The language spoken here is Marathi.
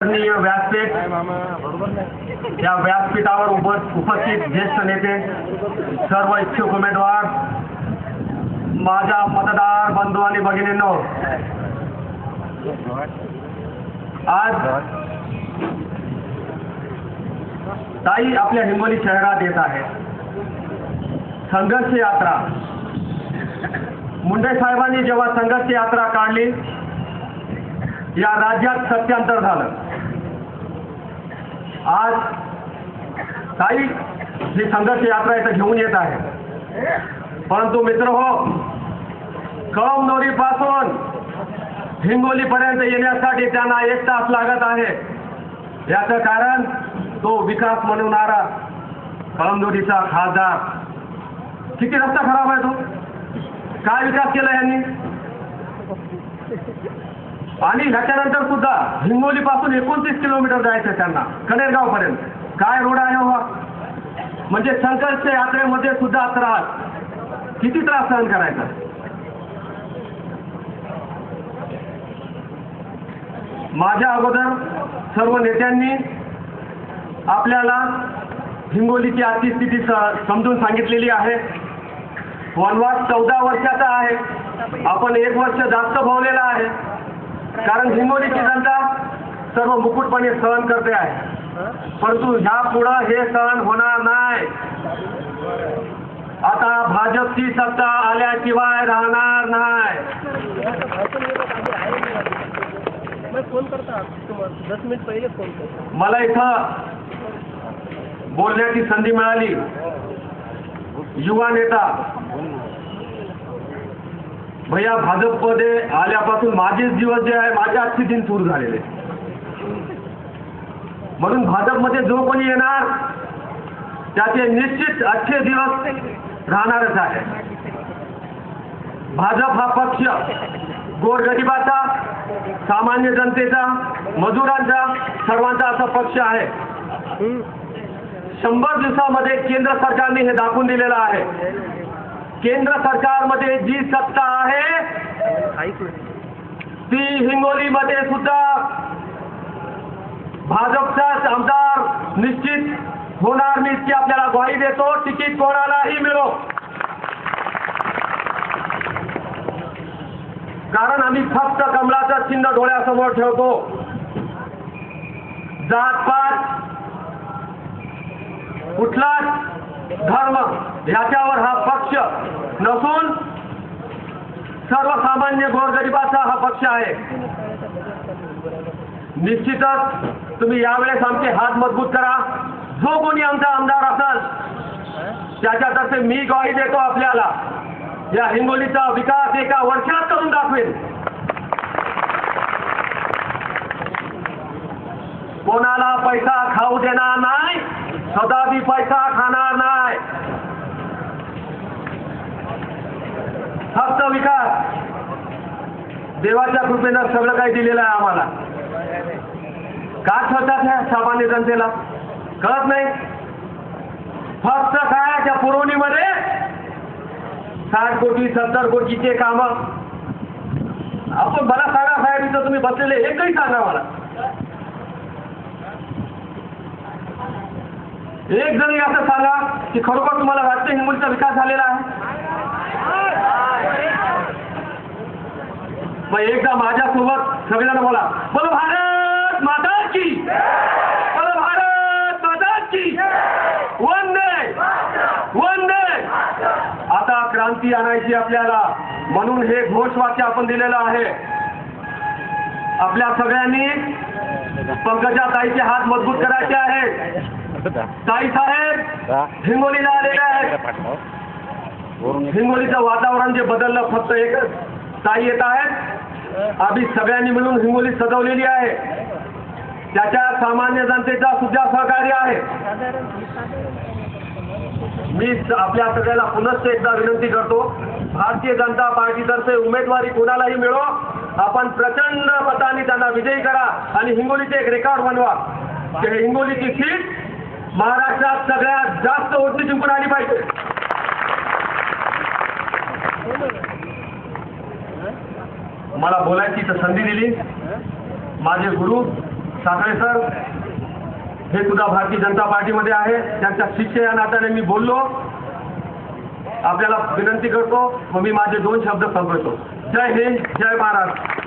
व्यासपीठ या व्यासपीठावर उपस्थित ज्येष्ठ नेते, सर्व इच्छुक उमेदवार, माझ्या मतदार बंधू आणि भगिनींनो, आज ताई आपल्या हिंगोली शहरात येत आहे. संघर्ष यात्रा. मुंडे साहेबांनी जेव्हा संघर्ष यात्रा काढली, या राज्यात सत्यांतर झालं. आज ताई ही संघर्ष यात्रा इथं घेऊन येत आहे. परंतु मित्र हो, कळमनुरी पासून हिंगोलीपर्यंत येण्यासाठी त्यांना 1 तास लागत आहे. याचं कारण तो विकास म्हणणारा कळमनुरीचा खासदार. किती रस्ता खराब आहे तो, काय विकास केला यांनी. आणि ह्याच्यानंतर सुद्धा हिंगोली पासून 29 किलोमीटर जायचं त्यांना कनेरगाव पर्यंत. काय रोड आहे हो. म्हणजे संघर्ष यात्रेमध्ये सुद्धा त्रास, किती त्रास सहन करायचा. माझ्या अगोदर सर्व नेत्यांनी आपल्याला हिंगोलीची आजची स्थिती समजून सांगितलेली आहे. वनवास 14 वर्षाचा आहे. आपण 1 वर्ष जास्त भोवलेला आहे. कारण हिंगोलीची जनता सर्व मुकुटपणे सहन करते आहे. परंतु ह्या पुढं हे सहन होणार नाही. आता भाजपची सत्ता आल्याशिवाय राहणार नाही. मला इथं बोलण्याची संधी मिळाली. युवा नेता भैया, भाजपमध्ये आल्यापासून माझेच दिवस जे आहे, माझे आजचे दिन सुरू झालेले. म्हणून भाजपमध्ये जो कोणी येणार त्याचे निश्चित अच्छे दिवस राहणारच आहे. भाजप हा पक्ष गोरगरिबाचा, सामान्य जनतेचा, मजुरांचा, सर्वांचा असा पक्ष आहे. 100 दिवसामध्ये केंद्र सरकारने हे दाखवून दिलेलं आहे. केंद्र सरकारमध्ये जी सत्ता आहे ती हिंगोलीमध्ये सुद्धा भाजपचाच आमदार निश्चित होणार. मी इतकी आपल्याला ग्वाही देतो. तिकीट कोणालाही मिळो, कारण आम्ही फक्त कमळाचं चिन्ह डोळ्यासमोर ठेवतो. जातपात, कुठलाच धर्म ह्याच्यावर हा पक्ष नसून सर्वसामान्य गोरगरिबाचा हा पक्ष आहे. निश्चितच तुम्ही यावेळेस आमचे हात मजबूत करा. जो कोणी आमचा आमदार असेल त्याच्यातर्फे मी ग्वाही देतो आपल्याला या हिंगोलीचा विकास 1 वर्षात करून दाखवेल. कोणाला पैसा खाऊ देणार नाही, सदाबी पैसा खाणार नाही. फक्त विकास. देवाच्या कृपेनं सगळं काही दिलेलं आहे आम्हाला. का ठरतात ह्या सामान्य जनतेला कळत नाही. फक्त काय त्या पुरवणीमध्ये 60 कोटी 70 कोटीचे काम. आपण मला सांगा साहेब, इथं तुम्ही बसलेले एकही सांगा मला. एक जणी असं सांगा की खरोखर तुम्हाला वाटतं हिंगोलीचा विकास झालेला आहे. मग एकदा माझ्यासोबत सगळ्यांना बोला, बोलो भारत माता की, बोलो भारत माता की, वंदे वंदे. आता क्रांती आणायची आपल्याला, म्हणून हे घोषवाक्य आपण दिलेलं आहे. आपल्या सगळ्यांनी पंकजा ताईचे हात मजबूत करायचे आहेत. ताई साहेब हिंगोलीला आलेले आहेत. हिंगोलीचं वातावरण जे बदललं, फक्त एकच ताई येत आहेत. आम्ही सगळ्यांनी मिळून हिंगोली सजवलेली आहे. त्याच्यात सामान्य जनतेचा सुद्धा सहकार्य आहे. मी आपल्या सगळ्याला पुनश्च एकदा विनंती करतो, भारतीय जनता पार्टीतर्फे उमेदवारी कोणालाही मिळो, आपण प्रचंड मतांनी त्यांना विजयी करा आणि हिंगोलीचे एक रेकॉर्ड बनवा की हिंगोलीची सीट महाराष्ट्रात सगळ्यात जास्त वोटनी जिंकून आली पाहिजे. मला बोलायची तर संधी दिली. माझे गुरु साखळे सर हे सुद्धा भारतीय जनता पार्टीमध्ये आहे, त्यांच्या शिष्य या नात्याने मी बोललो. आपल्याला विनंती करतो व मी माझे 2 शब्द संपवतो. जय हिंद, जय महाराष्ट्र.